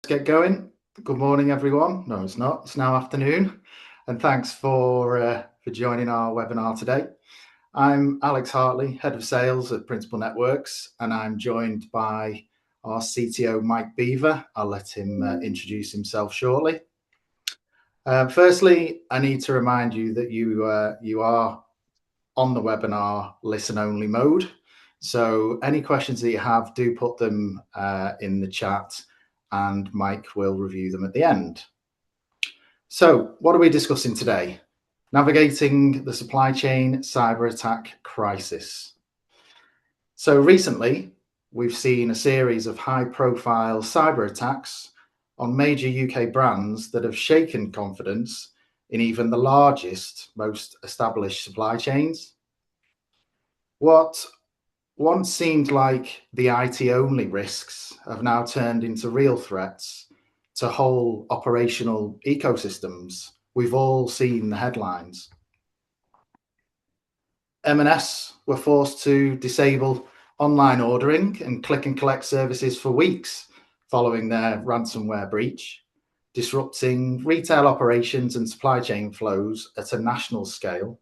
Get going. Good morning, everyone. No, it's not. It's now afternoon, and thanks for joining our webinar today. I'm Alex Hartley, Head of Sales at Principal Networks, and I'm joined by our CTO, Mike Beaver. I'll let him introduce himself shortly. Firstly, I need to remind you that you are on the webinar listen-only mode. So any questions that you have, do put them in the chat, and Mike will review them at the end. So what are we discussing today? Navigating the supply chain cyber attack crisis. So recently, we've seen a series of high-profile cyber attacks on major UK brands that have shaken confidence in even the largest, most established supply chains. What once seemed like the IT-only risks have now turned into real threats to whole operational ecosystems. We've all seen the headlines. M&S were forced to disable online ordering and click and collect services for weeks following their ransomware breach, disrupting retail operations and supply chain flows at a national scale.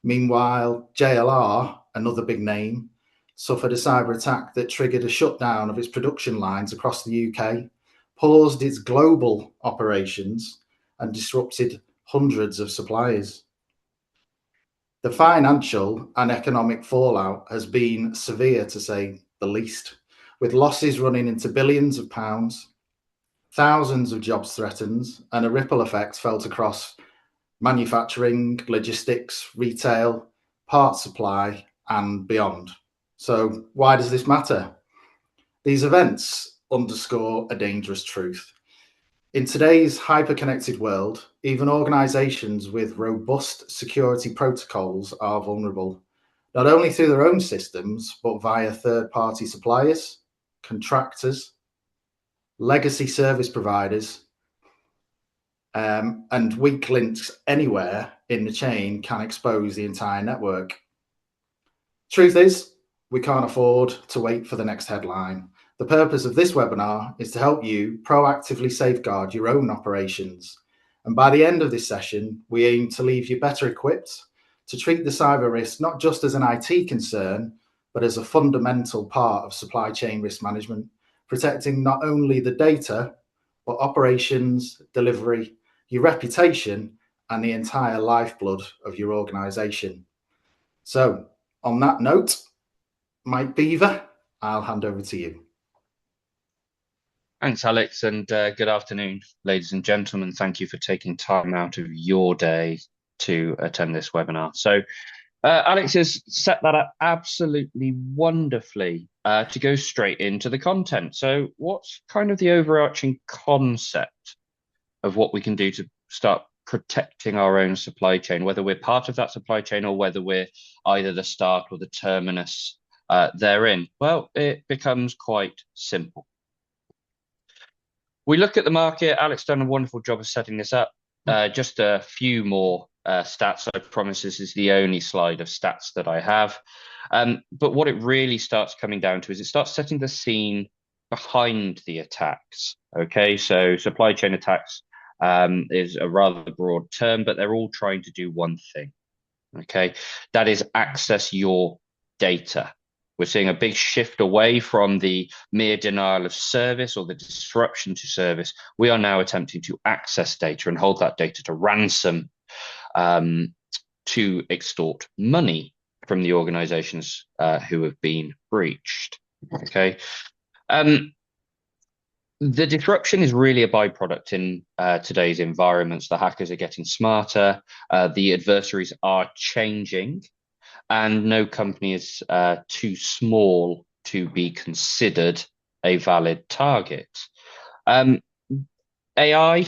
Meanwhile, JLR, another big name, suffered a cyber attack that triggered a shutdown of its production lines across the UK, paused its global operations, and disrupted hundreds of suppliers. The financial and economic fallout has been severe, to say the least, with losses running into billions of pounds, thousands of jobs threatened, and a ripple effect felt across manufacturing, logistics, retail, parts supply, and beyond. So why does this matter? These events underscore a dangerous truth. In today's hyper-connected world, even organizations with robust security protocols are vulnerable, not only through their own systems, but via third-party suppliers, contractors, legacy service providers, and weak links anywhere in the chain can expose the entire network. Truth is, we can't afford to wait for the next headline. The purpose of this webinar is to help you proactively safeguard your own operations. And by the end of this session, we aim to leave you better equipped to treat the cyber risk not just as an IT concern, but as a fundamental part of supply chain risk management, protecting not only the data, but operations, delivery, your reputation, and the entire lifeblood of your organization. So, on that note, Mike Beaver, I'll hand over to you. Thanks, Alex, and good afternoon, ladies and gentlemen. Thank you for taking time out of your day to attend this webinar. So, Alex has set that up absolutely wonderfully to go straight into the content. So, what's kind of the overarching concept of what we can do to start protecting our own supply chain, whether we're part of that supply chain or whether we're either the start or the terminus therein? Well, it becomes quite simple. We look at the market. Alex done a wonderful job of setting this up. Just a few more stats. I promise this is the only slide of stats that I have. But what it really starts coming down to is it starts setting the scene behind the attacks. Okay, so supply chain attacks is a rather broad term, but they're all trying to do one thing. Okay, that is access your data. We're seeing a big shift away from the mere denial of service or the disruption to service. We are now attempting to access data and hold that data to ransom to extort money from the organizations who have been breached. Okay. The disruption is really a byproduct in today's environments. The hackers are getting smarter. The adversaries are changing. And no company is too small to be considered a valid target. AI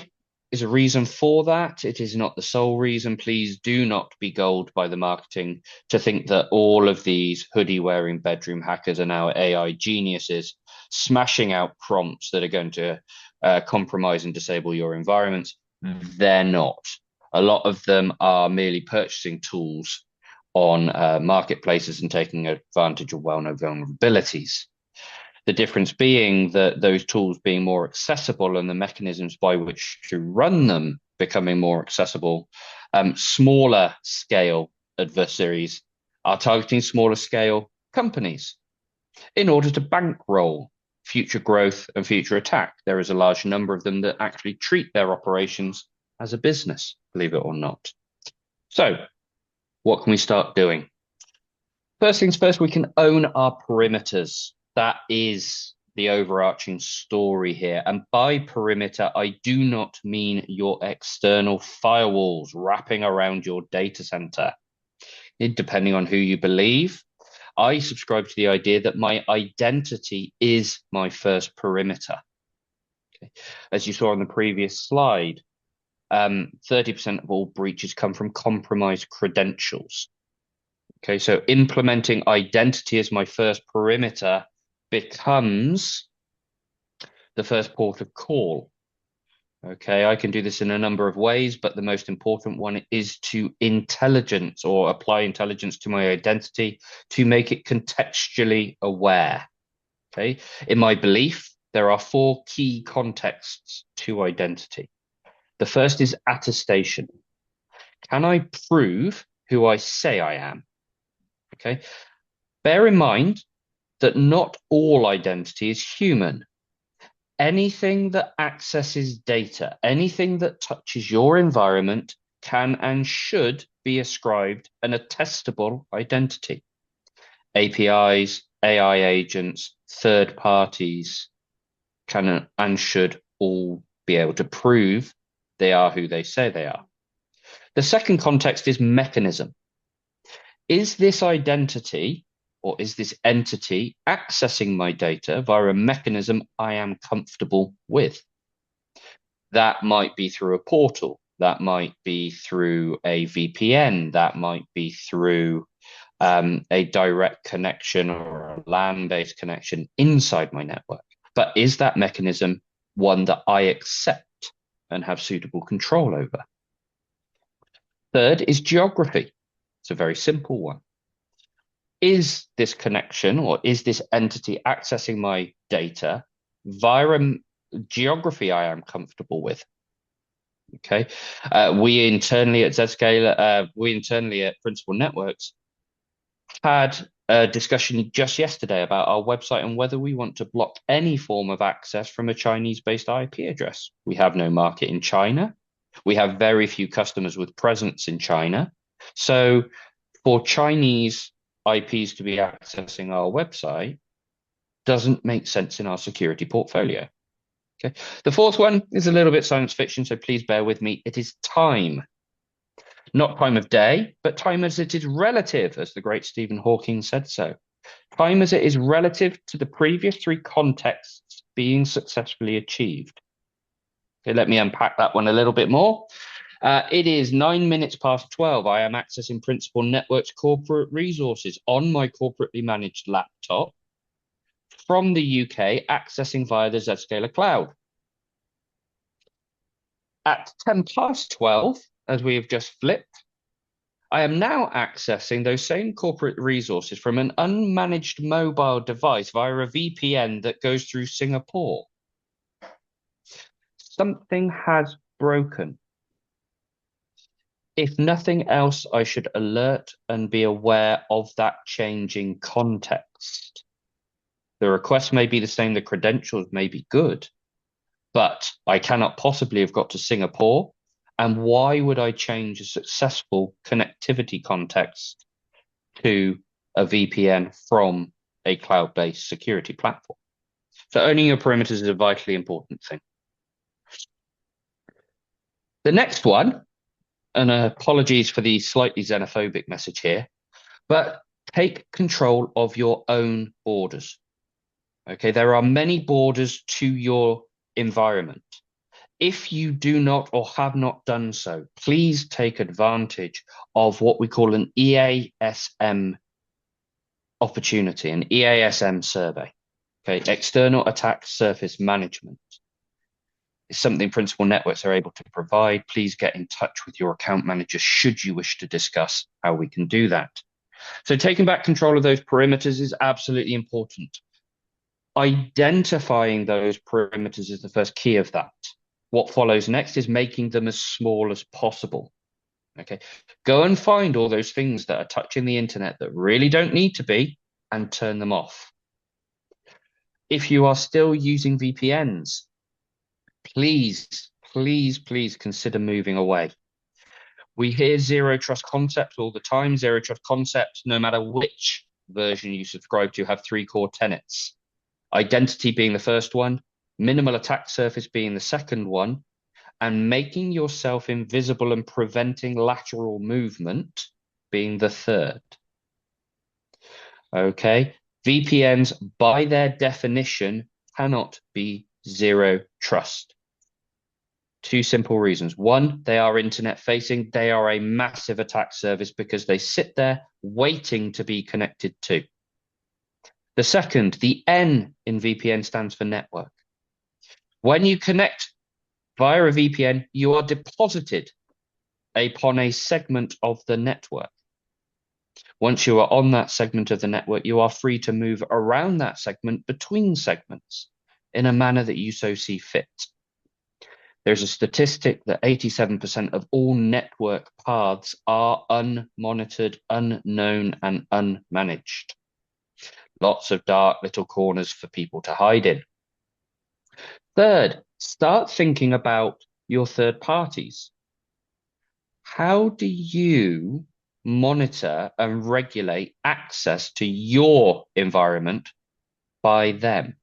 is a reason for that. It is not the sole reason. Please do not be gulled by the marketing to think that all of these hoodie-wearing bedroom hackers are now AI geniuses, smashing out prompts that are going to compromise and disable your environments. They're not. A lot of them are merely purchasing tools on marketplaces and taking advantage of well-known vulnerabilities. The difference being that those tools being more accessible and the mechanisms by which to run them becoming more accessible, smaller scale adversaries are targeting smaller scale companies in order to bankroll future growth and future attack. There is a large number of them that actually treat their operations as a business, believe it or not. So, what can we start doing? First things first, we can own our perimeters. That is the overarching story here. And by perimeter, I do not mean your external firewalls wrapping around your data center. Depending on who you believe, I subscribe to the idea that my identity is my first perimeter. Okay. As you saw on the previous slide, 30% of all breaches come from compromised credentials. Okay, so implementing identity as my first perimeter becomes the first port of call. Okay, I can do this in a number of ways, but the most important one is to intelligence or apply intelligence to my identity to make it contextually aware. Okay, in my belief, there are 4 key contexts to identity. The first is attestation. Can I prove who I say I am? Okay, bear in mind that not all identity is human. Anything that accesses data, anything that touches your environment can and should be ascribed an attestable identity. APIs, AI agents, third parties can and should all be able to prove they are who they say they are. The second context is mechanism. Is this identity or is this entity accessing my data via a mechanism I am comfortable with? That might be through a portal. That might be through a VPN. That might be through a direct connection or a LAN-based connection inside my network. But is that mechanism one that I accept and have suitable control over? Third is geography. It's a very simple one. Is this connection or is this entity accessing my data via geography I am comfortable with? Okay. We internally at Zscaler, we internally at Principal Networks had a discussion just yesterday about our website and whether we want to block any form of access from a Chinese-based IP address. We have no market in China. We have very few customers with presence in China. So for Chinese IPs to be accessing our website doesn't make sense in our security portfolio. Okay. The fourth one is a little bit science fiction, so please bear with me. It is time. Not time of day, but time as it is relative, as the great Stephen Hawking said so. Time as it is relative to the previous 3 contexts being successfully achieved. Okay, let me unpack that one a little bit more. It is 9 minutes past 12. I am accessing Principal Networks corporate resources on my corporately managed laptop from the UK, accessing via the Zscaler cloud. At 10 past 12, as we have just flipped, I am now accessing those same corporate resources from an unmanaged mobile device via a VPN that goes through Singapore. Something has broken. If nothing else, I should alert and be aware of that changing context. The request may be the same, the credentials may be good, but I cannot possibly have got to Singapore. And why would I change a successful connectivity context to a VPN from a cloud-based security platform? So owning your perimeters is a vitally important thing. The next one, and apologies for the slightly xenophobic message here, but take control of your own borders. Okay, there are many borders to your environment. If you do not or have not done so, please take advantage of what we call an EASM opportunity, an EASM survey. Okay, external attack surface management. It's something Principal Networks are able to provide. Please get in touch with your account manager should you wish to discuss how we can do that. So taking back control of those perimeters is absolutely important. Identifying those perimeters is the first key of that. What follows next is making them as small as possible. Okay. Go and find all those things that are touching the internet that really don't need to be and turn them off. If you are still using VPNs, please, please, please consider moving away. We hear zero trust concepts all the time. Zero trust concepts, no matter which version you subscribe to, have three core tenets. Identity being the first one, minimal attack surface being the second one, and making yourself invisible and preventing lateral movement being the third. Okay. VPNs, by their definition, cannot be zero trust. Two simple reasons. One, they are internet facing. They are a massive attack service because they sit there waiting to be connected to. The second, the N in VPN stands for network. When you connect via a VPN, you are deposited upon a segment of the network. Once you are on that segment of the network, you are free to move around that segment between segments in a manner that you so see fit. There's a statistic that 87% of all network paths are unmonitored, unknown, and unmanaged. Lots of dark little corners for people to hide in. Third, start thinking about your third parties. How do you monitor and regulate access to your environment by them?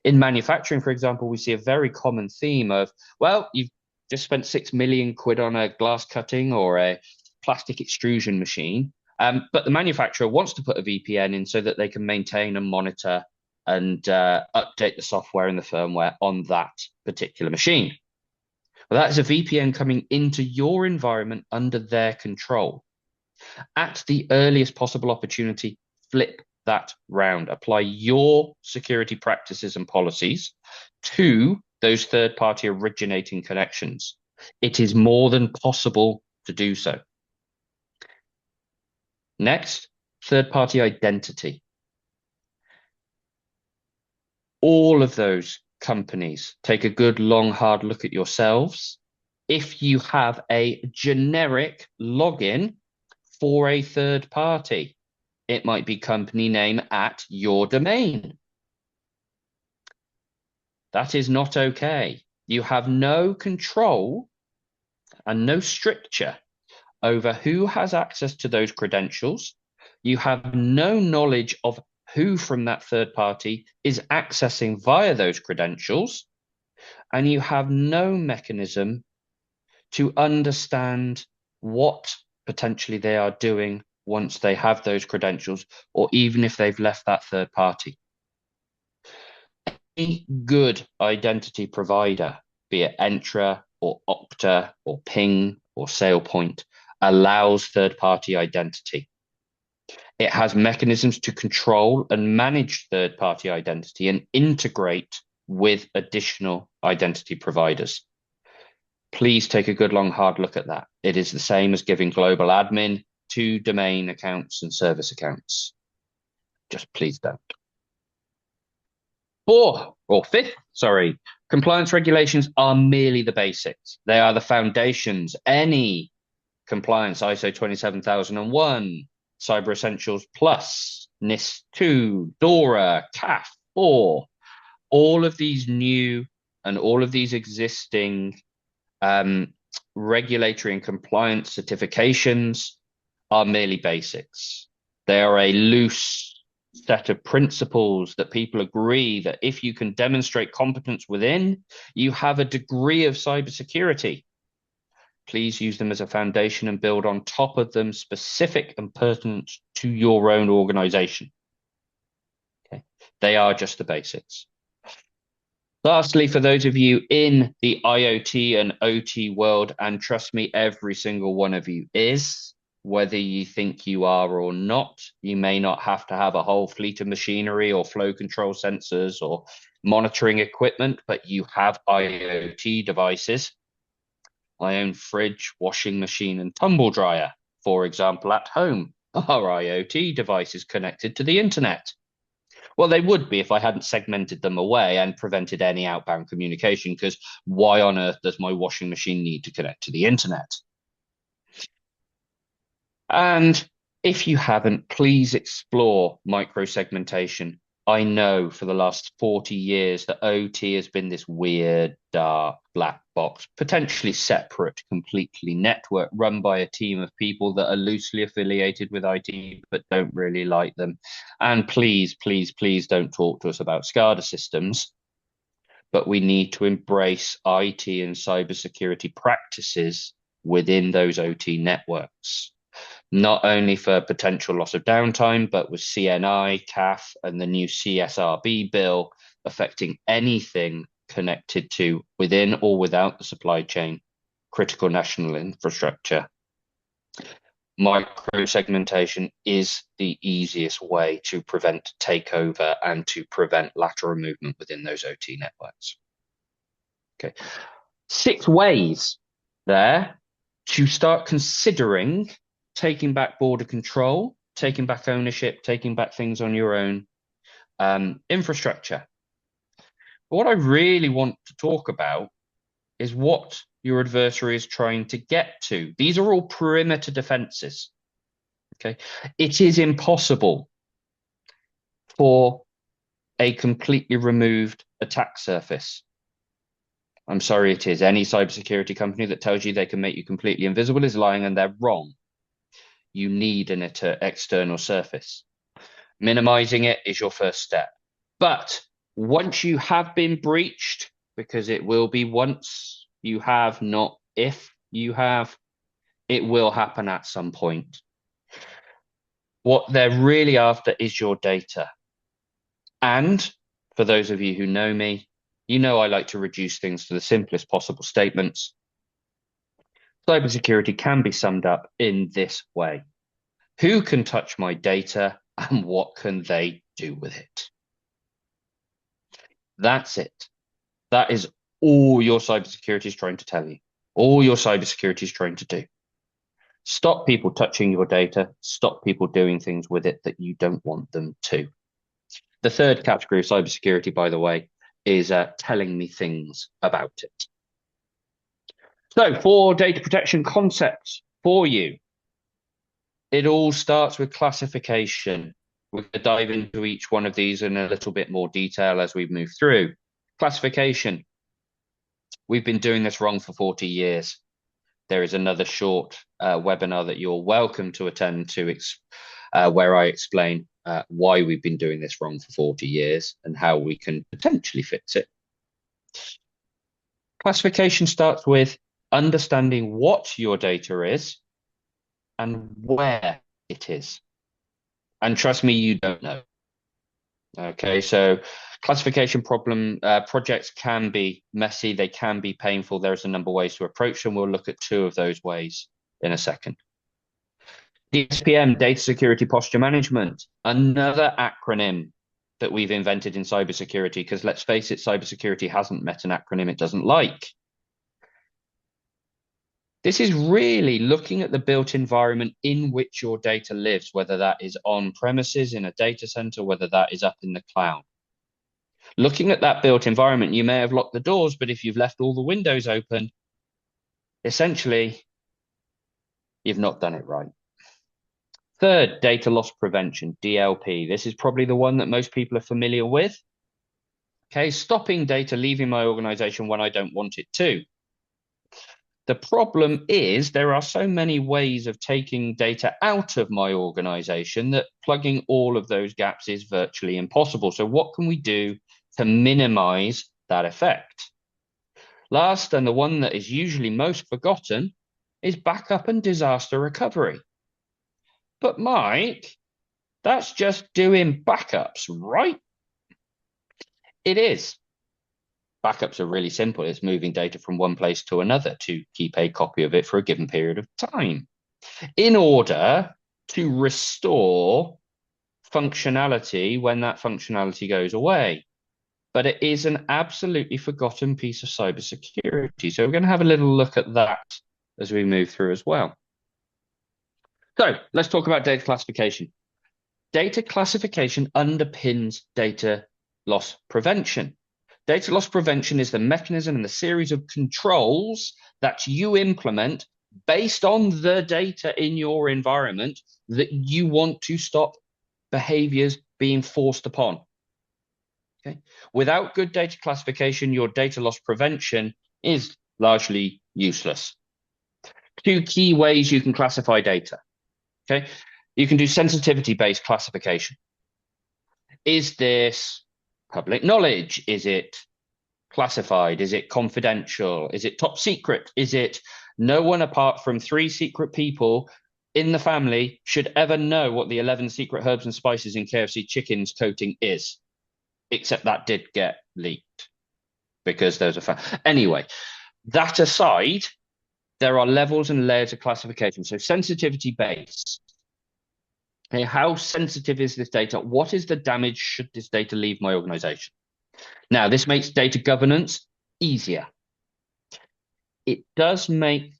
In manufacturing, for example, we see a very common theme of, well, you've just spent 6 million quid on a glass cutting or a plastic extrusion machine, but the manufacturer wants to put a VPN in so that they can maintain and monitor and update the software and the firmware on that particular machine. Well, that is a VPN coming into your environment under their control. At the earliest possible opportunity, flip that round. Apply your security practices and policies to those third-party originating connections. It is more than possible to do so. Next, third-party identity. All of those companies, take a good, long, hard look at yourselves. If you have a generic login for a third party, it might be company name at your domain. That is not okay. You have no control and no stricture over who has access to those credentials. You have no knowledge of who from that third party is accessing via those credentials, and you have no mechanism to understand what potentially they are doing once they have those credentials, or even if they've left that third party. Any good identity provider, be it Entra or Okta or Ping or SailPoint, allows third-party identity. It has mechanisms to control and manage third-party identity and integrate with additional identity providers. Please take a good, long, hard look at that. It is the same as giving global admin to domain accounts and service accounts. Just please don't. Fifth, compliance regulations are merely the basics. They are the foundations. Any compliance, ISO 27001, Cyber Essentials Plus, NIST 2, DORA, CAF 4, all of these new and all of these existing regulatory and compliance certifications are merely basics. They are a loose set of principles that people agree that if you can demonstrate competence within, you have a degree of cybersecurity. Please use them as a foundation and build on top of them specific and pertinent to your own organization. Okay. They are just the basics. Lastly, for those of you in the IoT and OT world, and trust me, every single one of you is, whether you think you are or not, you may not have to have a whole fleet of machinery or flow control sensors or monitoring equipment, but you have IoT devices. I own fridge, washing machine, and tumble dryer, for example, at home. Our IoT device is connected to the internet. Well, they would be if I hadn't segmented them away and prevented any outbound communication, because why on earth does my washing machine need to connect to the internet? And if you haven't, please explore microsegmentation. I know for the last 40 years that OT has been this weird, dark, black box, potentially separate, completely network run by a team of people that are loosely affiliated with IT but don't really like them. And please, please, please don't talk to us about SCADA systems, but we need to embrace IT and cybersecurity practices within those OT networks, not only for potential loss of downtime, but with CNI, CAF, and the new CSRB bill affecting anything connected to within or without the supply chain, critical national infrastructure. Micro-segmentation is the easiest way to prevent takeover and to prevent lateral movement within those OT networks. Okay, 6 ways there to start considering taking back border control, taking back ownership, taking back things on your own infrastructure. But what I really want to talk about is what your adversary is trying to get to. These are all perimeter defenses. Okay, it is impossible for a completely removed attack surface. I'm sorry, it is. Any cybersecurity company that tells you they can make you completely invisible is lying, and they're wrong. You need an external surface. Minimizing it is your first step. But once you have been breached, because it will be once you have, not if you have, it will happen at some point. What they're really after is your data. And for those of you who know me, you know I like to reduce things to the simplest possible statements. Cybersecurity can be summed up in this way. Who can touch my data and what can they do with it? That's it. That is all your cybersecurity is trying to tell you. All your cybersecurity is trying to do. Stop people touching your data. Stop people doing things with it that you don't want them to. The third category of cybersecurity, by the way, is telling me things about it. So 4 data protection concepts for you. It all starts with classification. We're going to dive into each one of these in a little bit more detail as we move through. Classification. We've been doing this wrong for 40 years. There is another short webinar that you're welcome to attend to where I explain why we've been doing this wrong for 40 years and how we can potentially fix it. Classification starts with understanding what your data is and where it is. And trust me, you don't know. Okay, so classification projects can be messy, they can be painful. There's a number of ways to approach them. We'll look at 2 of those ways in a second. DSPM, Data Security Posture Management, another acronym that we've invented in cybersecurity, because let's face it, cybersecurity hasn't met an acronym it doesn't like. This is really looking at the built environment in which your data lives, whether that is on premises in a data center, whether that is up in the cloud. Looking at that built environment, you may have locked the doors, but if you've left all the windows open, essentially, you've not done it right. Third, data loss prevention, DLP. This is probably the one that most people are familiar with. Okay, stopping data leaving my organization when I don't want it to. The problem is there are so many ways of taking data out of my organization that plugging all of those gaps is virtually impossible. So what can we do to minimize that effect? Last, and the one that is usually most forgotten, is backup and disaster recovery. But Mike, that's just doing backups, right? It is. Backups are really simple. It's moving data from one place to another to keep a copy of it for a given period of time in order to restore functionality when that functionality goes away. But it is an absolutely forgotten piece of cybersecurity. So we're going to have a little look at that as we move through as well. So let's talk about data classification. Data classification underpins data loss prevention. Data loss prevention is the mechanism and the series of controls that you implement based on the data in your environment that you want to stop behaviors being forced upon. Okay. Without good data classification, your data loss prevention is largely useless. Two key ways you can classify data. Okay. You can do sensitivity-based classification. Is this public knowledge? Is it classified? Is it confidential? Is it top secret? Is it no one apart from 3 secret people in the family should ever know what the 11 secret herbs and spices in KFC chicken's coating is? Except that did get leaked because there's anyway, that aside, there are levels and layers of classification. So sensitivity based. Okay, how sensitive is this data? What is the damage should this data leave my organization? Now, this makes data governance easier. It does make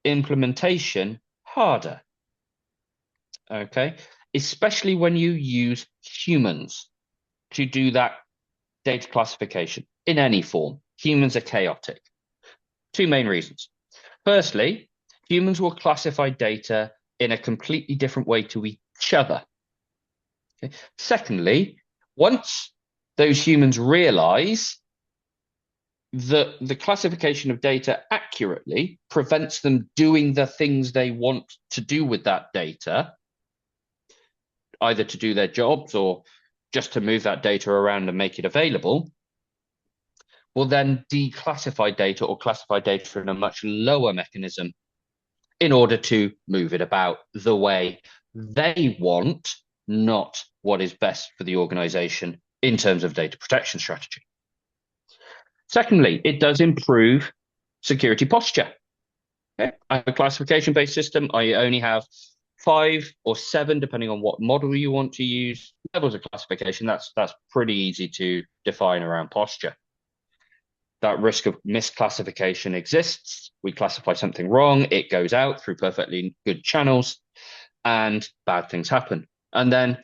implementation harder. Okay, especially when you use humans to do that data classification in any form. Humans are chaotic. 2 main reasons. Firstly, humans will classify data in a completely different way to each other. Okay. Secondly, once those humans realize that the classification of data accurately prevents them doing the things they want to do with that data, either to do their jobs or just to move that data around and make it available, will then declassify data or classify data in a much lower mechanism in order to move it about the way they want, not what is best for the organization in terms of data protection strategy. Secondly, it does improve security posture. Okay? I have a classification-based system. I only have 5 or 7, depending on what model you want to use, levels of classification. That's pretty easy to define around posture. That risk of misclassification exists. We classify something wrong, it goes out through perfectly good channels, and bad things happen. And then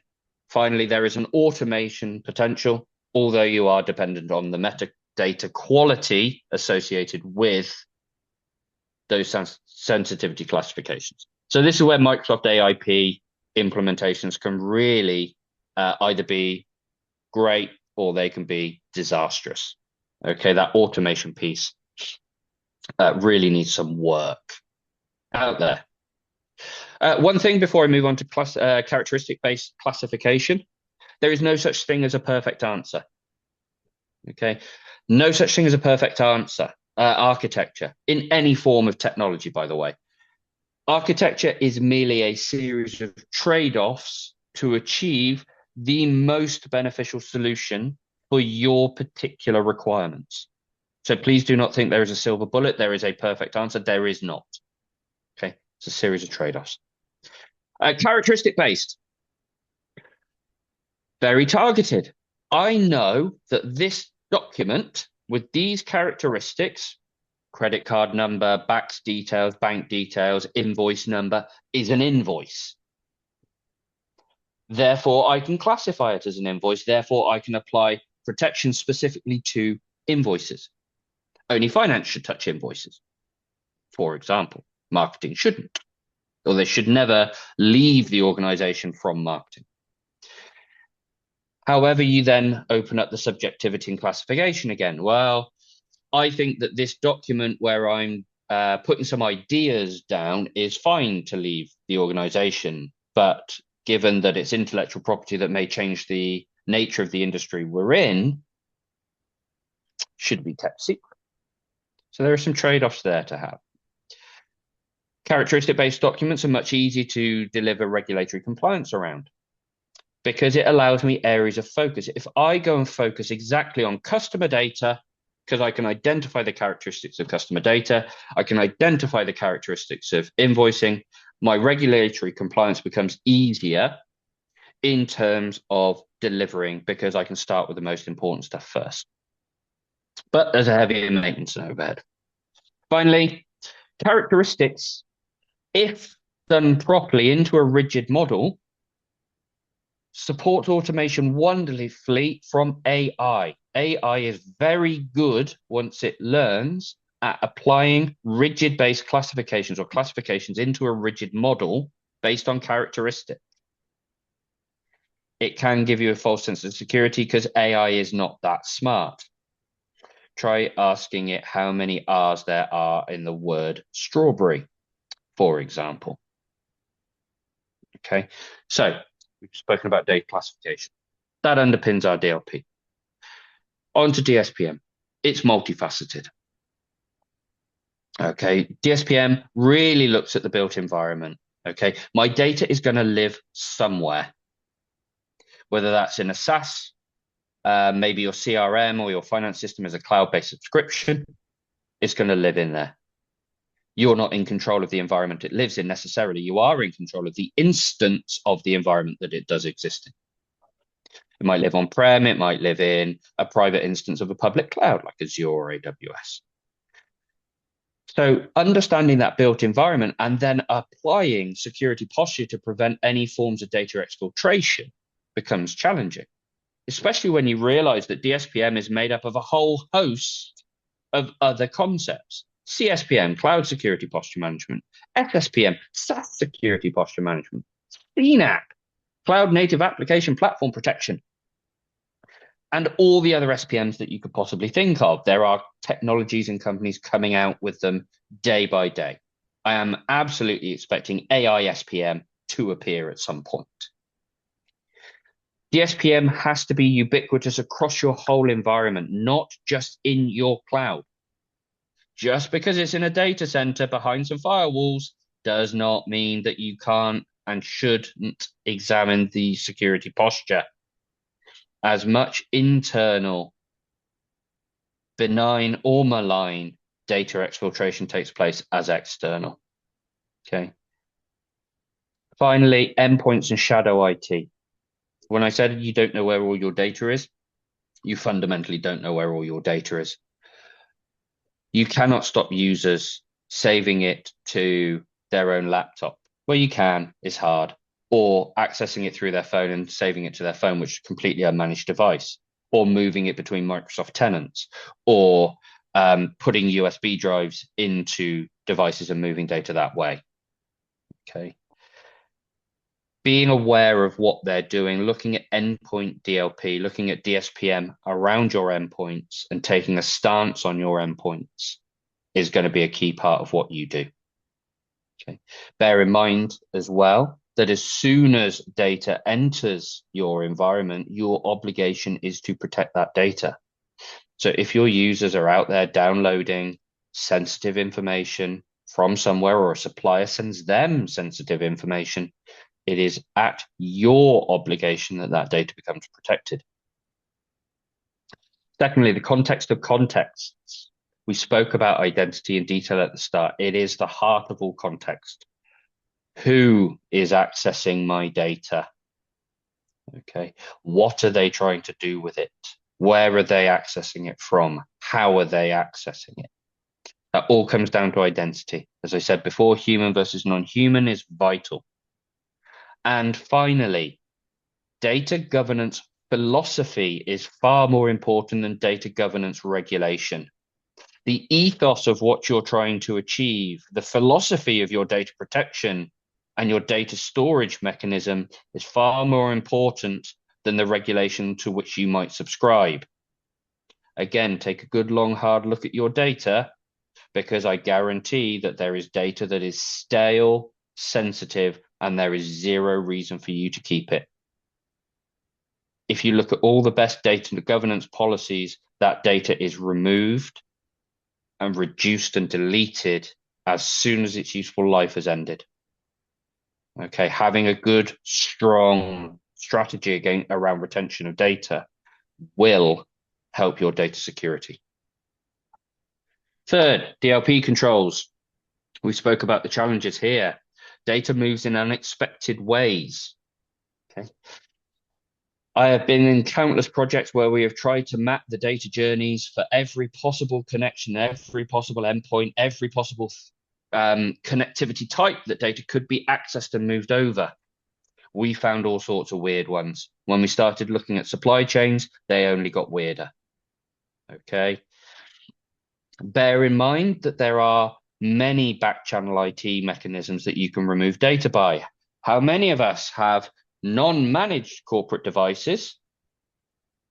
finally, there is an automation potential, although you are dependent on the metadata quality associated with those sensitivity classifications. So this is where Microsoft AIP implementations can really either be great or they can be disastrous. Okay, that automation piece really needs some work out there. One thing before I move on to characteristic-based classification, there is no such thing as a perfect answer. Okay, no such thing as a perfect answer. Architecture, in any form of technology, by the way. Architecture is merely a series of trade-offs to achieve the most beneficial solution for your particular requirements. So please do not think there is a silver bullet. There is a perfect answer. There is not. Okay, it's a series of trade-offs. Characteristic-based. Very targeted. I know that this document with these characteristics, credit card number, BACS details, bank details, invoice number, is an invoice. Therefore, I can classify it as an invoice. Therefore, I can apply protection specifically to invoices. Only finance should touch invoices, for example. Marketing shouldn't, or they should never leave the organization from marketing. However, you then open up the subjectivity and classification again. Well, I think that this document where I'm putting some ideas down is fine to leave the organization, but given that it's intellectual property that may change the nature of the industry we're in, should be kept secret. So there are some trade-offs there to have. Characteristic-based documents are much easier to deliver regulatory compliance around because it allows me areas of focus. If I go and focus exactly on customer data, because I can identify the characteristics of customer data, I can identify the characteristics of invoicing, my regulatory compliance becomes easier in terms of delivering because I can start with the most important stuff first. But there's a heavy maintenance and overhead. Finally, characteristics, if done properly into a rigid model, Support automation wonderfully from AI. AI is very good once it learns at applying rigid-based classifications or classifications into a rigid model based on characteristics. It can give you a false sense of security because AI is not that smart. Try asking it how many R's there are in the word strawberry, for example. Okay, so we've spoken about data classification. That underpins our DLP. On to DSPM. It's multifaceted. Okay, DSPM really looks at the built environment. Okay, my data is going to live somewhere, whether that's in a SaaS, maybe your CRM or your finance system is a cloud-based subscription, it's going to live in there. You're not in control of the environment it lives in necessarily. You are in control of the instance of the environment that it does exist in. It might live on-prem, it might live in a private instance of a public cloud like Azure or AWS. So understanding that built environment and then applying security posture to prevent any forms of data exfiltration becomes challenging, especially when you realize that DSPM is made up of a whole host of other concepts. CSPM, Cloud Security Posture Management, SSPM, SaaS Security Posture Management, CNAPP, Cloud Native Application Platform Protection, and all the other SPMs that you could possibly think of. There are technologies and companies coming out with them day by day. I am absolutely expecting AI SPM to appear at some point. The SPM has to be ubiquitous across your whole environment, not just in your cloud. Just because it's in a data center behind some firewalls does not mean that you can't and shouldn't examine the security posture. As much internal, benign or malign data exfiltration takes place as external. Okay. Finally, endpoints and shadow IT. When I said you don't know where all your data is, you fundamentally don't know where all your data is. You cannot stop users saving it to their own laptop. Well, you can, it's hard, or accessing it through their phone and saving it to their phone, which is a completely unmanaged device, or moving it between Microsoft tenants, or putting USB drives into devices and moving data that way. Okay. Being aware of what they're doing, looking at endpoint DLP, looking at DSPM around your endpoints and taking a stance on your endpoints is going to be a key part of what you do. Okay. Bear in mind as well that as soon as data enters your environment, your obligation is to protect that data. So if your users are out there downloading sensitive information from somewhere, or a supplier sends them sensitive information, it is at your obligation that that data becomes protected. Secondly, the context of contexts. We spoke about identity in detail at the start. It is the heart of all context. Who is accessing my data? Okay. What are they trying to do with it? Where are they accessing it from? How are they accessing it? That all comes down to identity. As I said before, human versus non-human is vital. And finally, data governance philosophy is far more important than data governance regulation. The ethos of what you're trying to achieve, the philosophy of your data protection and your data storage mechanism is far more important than the regulation to which you might subscribe. Again, take a good, long, hard look at your data, because I guarantee that there is data that is stale, sensitive, and there is zero reason for you to keep it. If you look at all the best data governance policies, that data is removed and reduced and deleted as soon as its useful life has ended. Okay, having a good, strong strategy again around retention of data will help your data security. Third, DLP controls. We spoke about the challenges here. Data moves in unexpected ways. Okay. I have been in countless projects where we have tried to map the data journeys for every possible connection, every possible endpoint, every possible connectivity type that data could be accessed and moved over. We found all sorts of weird ones. When we started looking at supply chains, they only got weirder. Okay. Bear in mind that there are many back channel IT mechanisms that you can remove data by. How many of us have non-managed corporate devices?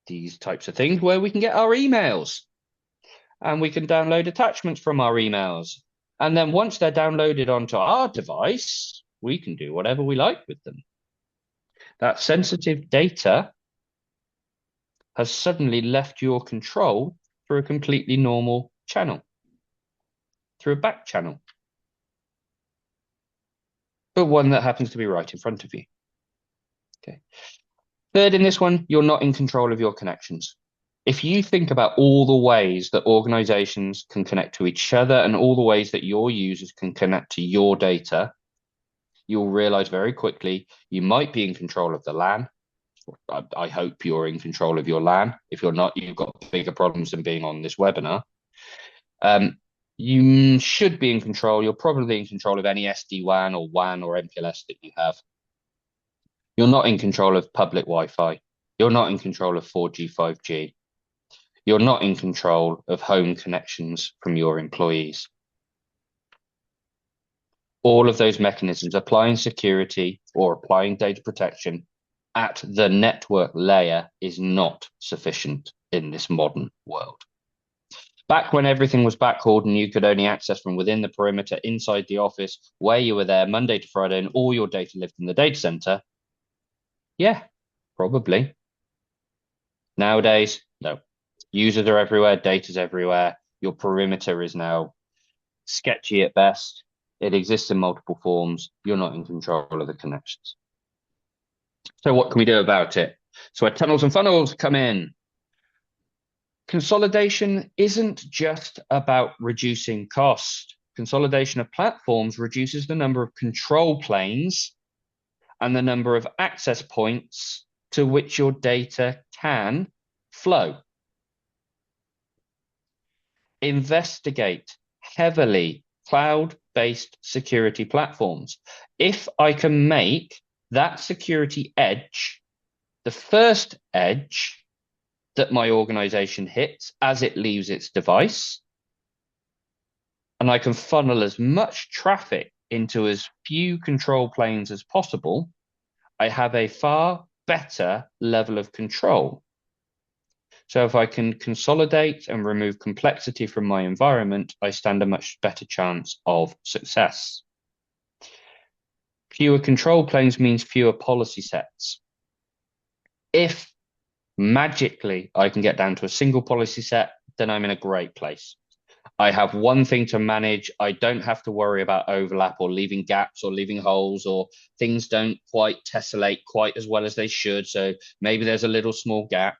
These types of things where we can get our emails and we can download attachments from our emails. And then once they're downloaded onto our device, we can do whatever we like with them. That sensitive data has suddenly left your control through a completely normal channel, through a back channel, but one that happens to be right in front of you. Okay. Third, in this one, you're not in control of your connections. If you think about all the ways that organizations can connect to each other and all the ways that your users can connect to your data, you'll realize very quickly you might be in control of the LAN. I hope you're in control of your LAN. If you're not, you've got bigger problems than being on this webinar. You should be in control. You're probably in control of any SD-WAN or WAN or MPLS that you have. You're not in control of public Wi-Fi. You're not in control of 4G, 5G. You're not in control of home connections from your employees. All of those mechanisms, applying security or applying data protection at the network layer, is not sufficient in this modern world. Back when everything was backhauled and you could only access from within the perimeter inside the office where you were there Monday to Friday and all your data lived in the data center, yeah, probably. Nowadays, no. Users are everywhere, data's everywhere. Your perimeter is now sketchy at best. It exists in multiple forms. You're not in control of the connections. So what can we do about it? So where tunnels and funnels come in. Consolidation isn't just about reducing cost. Consolidation of platforms reduces the number of control planes and the number of access points to which your data can flow. Investigate heavily cloud-based security platforms. If I can make that security edge the first edge that my organization hits as it leaves its device, and I can funnel as much traffic into as few control planes as possible, I have a far better level of control. So if I can consolidate and remove complexity from my environment, I stand a much better chance of success. Fewer control planes means fewer policy sets. If magically I can get down to a single policy set, then I'm in a great place. I have one thing to manage. I don't have to worry about overlap or leaving gaps or leaving holes, or things don't quite tessellate quite as well as they should. So maybe there's a little small gap.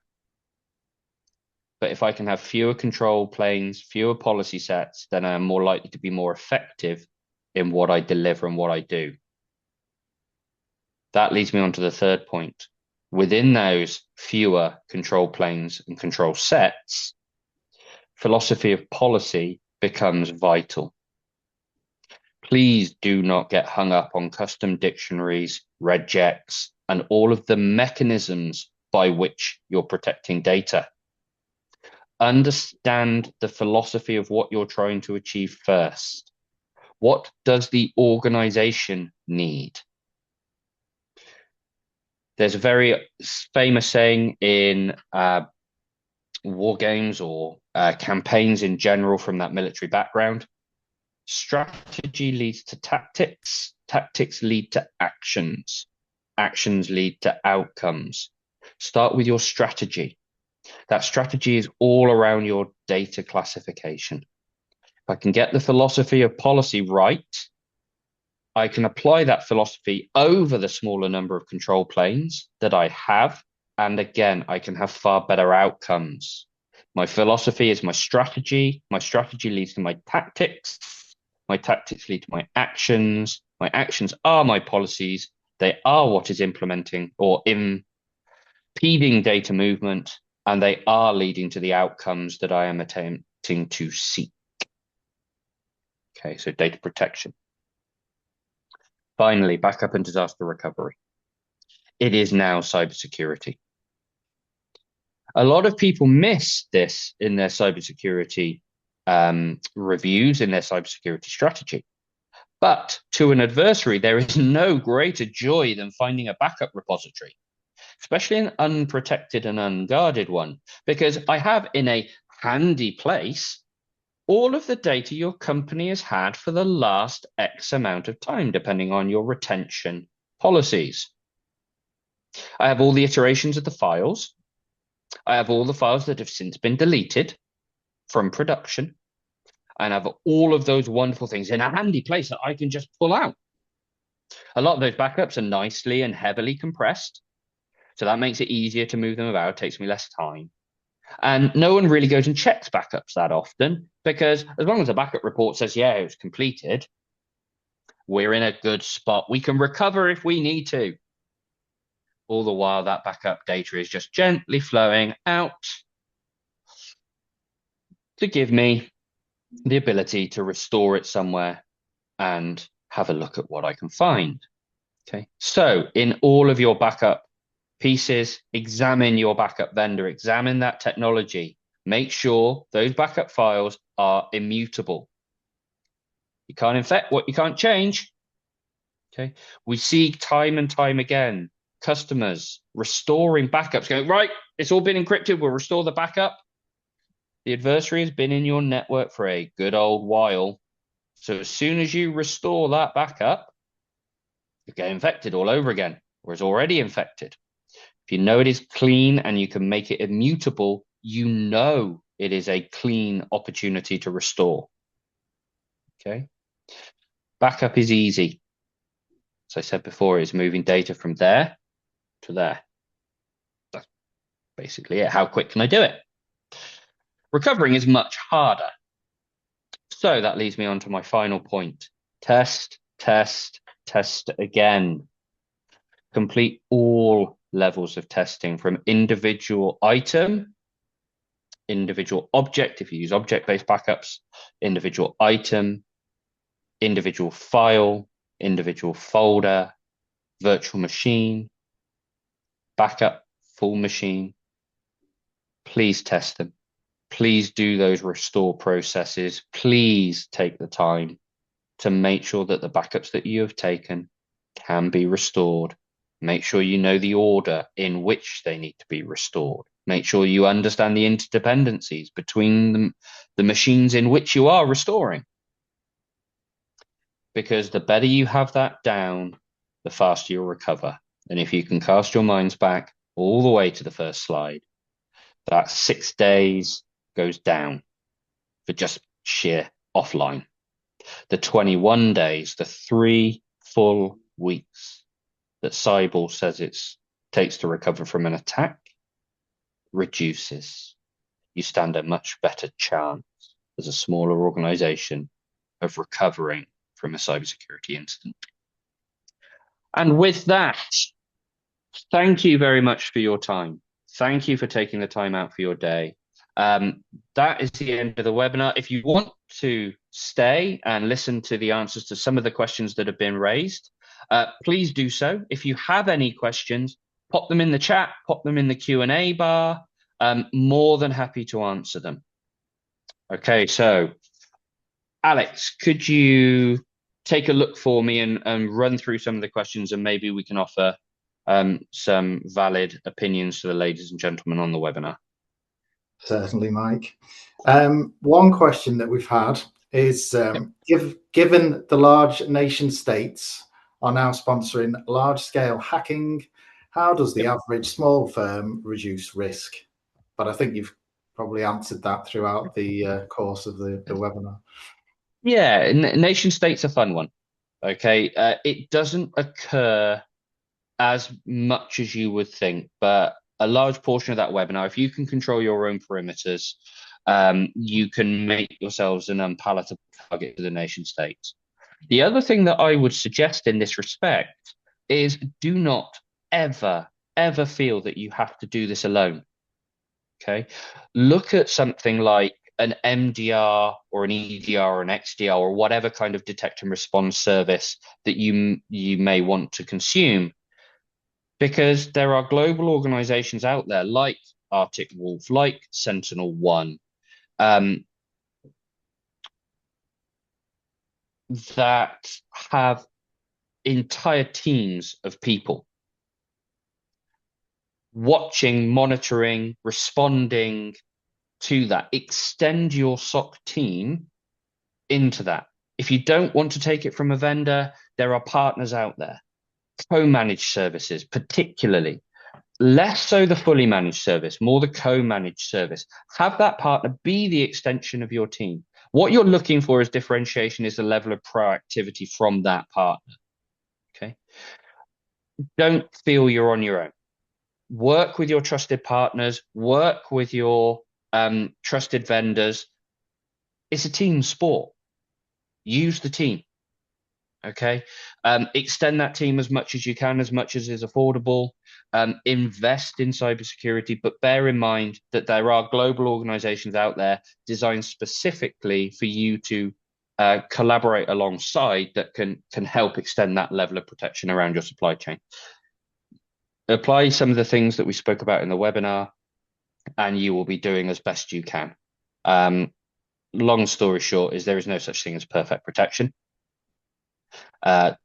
But if I can have fewer control planes, fewer policy sets, then I'm more likely to be more effective in what I deliver and what I do. That leads me on to the third point. Within those fewer control planes and control sets, philosophy of policy becomes vital. Please do not get hung up on custom dictionaries, regex, and all of the mechanisms by which you're protecting data. Understand the philosophy of what you're trying to achieve first. What does the organization need? There's a very famous saying in war games or campaigns in general from that military background. Strategy leads to tactics. Tactics lead to actions. Actions lead to outcomes. Start with your strategy. That strategy is all around your data classification. If I can get the philosophy of policy right, I can apply that philosophy over the smaller number of control planes that I have. And again, I can have far better outcomes. My philosophy is my strategy. My strategy leads to my tactics. My tactics lead to my actions. My actions are my policies. They are what is implementing or impeding data movement, and they are leading to the outcomes that I am attempting to seek. Okay, so data protection. Finally, backup and disaster recovery. It is now cybersecurity. A lot of people miss this in their cybersecurity reviews, in their cybersecurity strategy. But to an adversary, there is no greater joy than finding a backup repository, especially an unprotected and unguarded one, because I have in a handy place all of the data your company has had for the last X amount of time, depending on your retention policies. I have all the iterations of the files. I have all the files that have since been deleted from production, and I have all of those wonderful things in a handy place that I can just pull out. A lot of those backups are nicely and heavily compressed, so that makes it easier to move them about, takes me less time. And no one really goes and checks backups that often, because as long as the backup report says, yeah, it was completed, we're in a good spot. We can recover if we need to. All the while, that backup data is just gently flowing out to give me the ability to restore it somewhere and have a look at what I can find. Okay. So in all of your backup pieces, examine your backup vendor, examine that technology, make sure those backup files are immutable. You can't infect what you can't change. Okay. We see time and time again customers restoring backups, going, right, it's all been encrypted, we'll restore the backup. The adversary has been in your network for a good old while. So as soon as you restore that backup, you get infected all over again, or is already infected. If you know it is clean and you can make it immutable, you know it is a clean opportunity to restore. Okay. Backup is easy. As I said before, it's moving data from there to there. That's basically it. How quick can I do it? Recovering is much harder. So that leads me on to my final point. Test, test, test again. Complete all levels of testing, from individual item, individual object, if you use object-based backups, individual item, individual file, individual folder, virtual machine, backup, full machine. Please test them. Please do those restore processes. Please take the time to make sure that the backups that you have taken can be restored. Make sure you know the order in which they need to be restored. Make sure you understand the interdependencies between the machines in which you are restoring. Because the better you have that down, the faster you'll recover. And if you can cast your minds back all the way to the first slide, that 6 days goes down for just sheer offline. The 21 days, the 3 full weeks that Cyball says it takes to recover from an attack, reduces. You stand a much better chance as a smaller organization of recovering from a cybersecurity incident. And with that, thank you very much for your time. Thank you for taking the time out for your day. That is the end of the webinar. If you want to stay and listen to the answers to some of the questions that have been raised, please do so. If you have any questions, pop them in the chat, pop them in the Q&A bar. More than happy to answer them. Okay, so Alex, could you take a look for me and run through some of the questions, and maybe we can offer some valid opinions to the ladies and gentlemen on the webinar? Certainly, Mike. One question that we've had is, given the large nation states are now sponsoring large-scale hacking, how does the average small firm reduce risk? But I think you've probably answered that throughout the course of the webinar. Yeah, nation state's a fun one. Okay, it doesn't occur as much as you would think, but a large portion of that webinar, if you can control your own perimeters, you can make yourselves an unpalatable target to the nation states. The other thing that I would suggest in this respect is do not ever feel that you have to do this alone. Okay, look at something like an MDR or an EDR or an XDR or whatever kind of detect and response service that you may want to consume. Because there are global organizations out there like Arctic Wolf, like Sentinel-1, um, that have entire teams of people watching, monitoring, responding to that. Extend your SOC team into that. If you don't want to take it from a vendor, there are partners out there, co-managed services, particularly. Less so the fully managed service, more the co-managed service. Have that partner be the extension of your team. What you're looking for as differentiation is the level of proactivity from that partner. Okay. Don't feel you're on your own. Work with your trusted partners, work with your trusted vendors. It's a team sport. Use the team. Okay. Extend that team as much as you can, as much as is affordable. Invest in cybersecurity, but bear in mind that there are global organizations out there designed specifically for you to collaborate alongside that can help extend that level of protection around your supply chain. Apply some of the things that we spoke about in the webinar, and you will be doing as best you can. Long story short is there is no such thing as perfect protection. There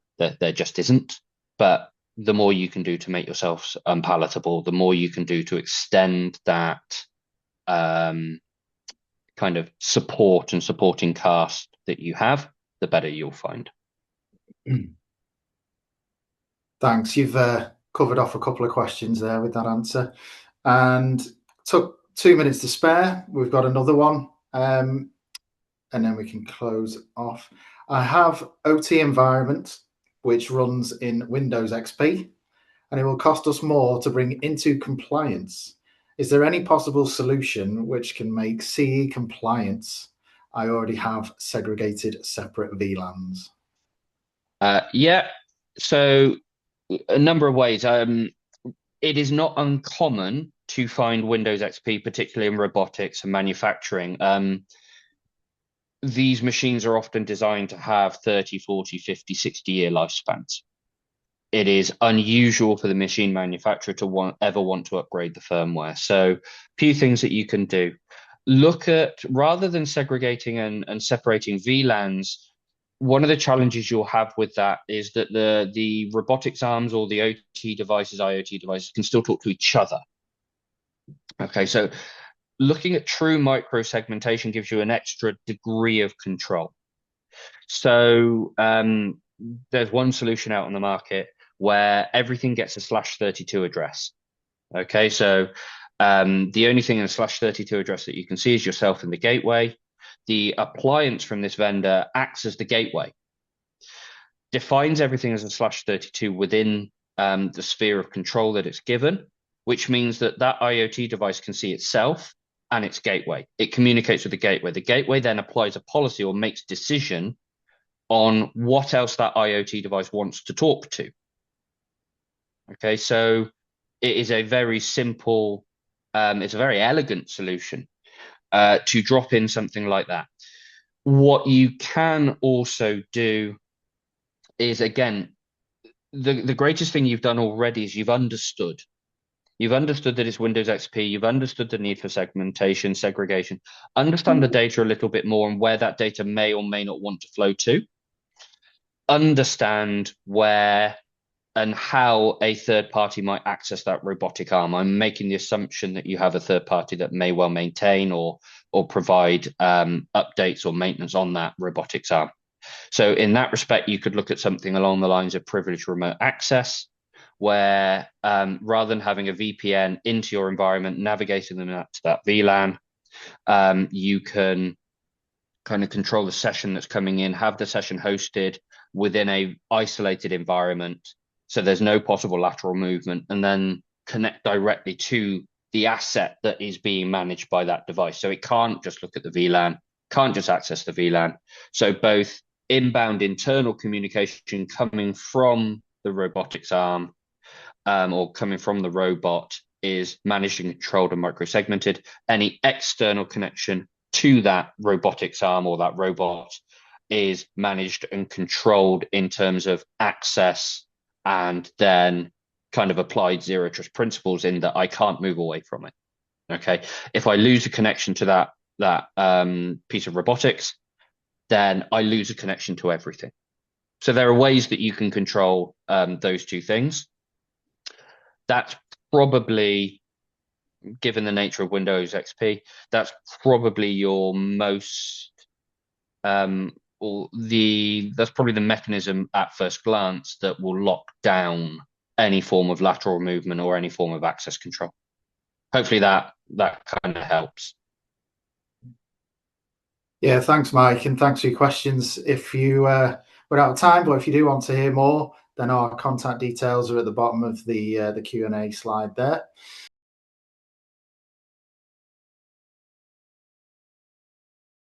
just isn't. But the more you can do to make yourself unpalatable, the more you can do to extend that kind of support and supporting cast that you have, the better you'll find. Thanks. You've covered off a couple of questions there with that answer, and took 2 minutes to spare. We've got another one, and then we can close off. I have OT environment, which runs in Windows XP, and it will cost us more to bring into compliance. Is there any possible solution which can make CE compliance? I already have segregated separate VLANs. Yeah, so a number of ways. It is not uncommon to find Windows XP, particularly in robotics and manufacturing. These machines are often designed to have 30, 40, 50, 60-year lifespans. It is unusual for the machine manufacturer to ever want to upgrade the firmware. So, few things that you can do. Look at, rather than segregating and separating VLANs, one of the challenges you'll have with that is that the robotics arms or the OT devices, IoT devices can still talk to each other. Okay, so looking at true micro-segmentation gives you an extra degree of control. So there's one solution out on the market where everything gets a /32 address. Okay, so the only thing in a /32 address that you can see is yourself in the gateway. The appliance from this vendor acts as the gateway, defines everything as a /32 within the sphere of control that it's given, which means that that IoT device can see itself and its gateway. It communicates with the gateway. The gateway then applies a policy or makes decision on what else that IoT device wants to talk to. Okay, so it is a very simple, it's a very elegant solution to drop in something like that. What you can also do is, again, the greatest thing you've done already is you've understood. You've understood that it's Windows XP. You've understood the need for segmentation, segregation. Understand the data a little bit more and where that data may or may not want to flow to. Understand where and how a third party might access that robotic arm. I'm making the assumption that you have a third party that may well maintain or provide updates or maintenance on that robotics arm. So in that respect, you could look at something along the lines of privileged remote access, where rather than having a VPN into your environment, navigating them to that VLAN, you can kind of control the session that's coming in, have the session hosted within a isolated environment, so there's no possible lateral movement, and then connect directly to the asset that is being managed by that device. So it can't just look at the VLAN, can't just access the VLAN. So both inbound internal communication coming from the robotics arm or coming from the robot is managed and controlled and micro-segmented. Any external connection to that robotics arm or that robot is managed and controlled in terms of access and then kind of applied zero trust principles in that I can't move away from it. Okay, if I lose a connection to that piece of robotics, then I lose a connection to everything. So there are ways that you can control those two things. That's probably, given the nature of Windows XP, that's probably your most that's probably the mechanism at first glance that will lock down any form of lateral movement or any form of access control. Hopefully that kind of helps. Yeah, thanks, Mike, and thanks for your questions. If you we're out of time, but if you do want to hear more, then our contact details are at the bottom of the Q&A slide there.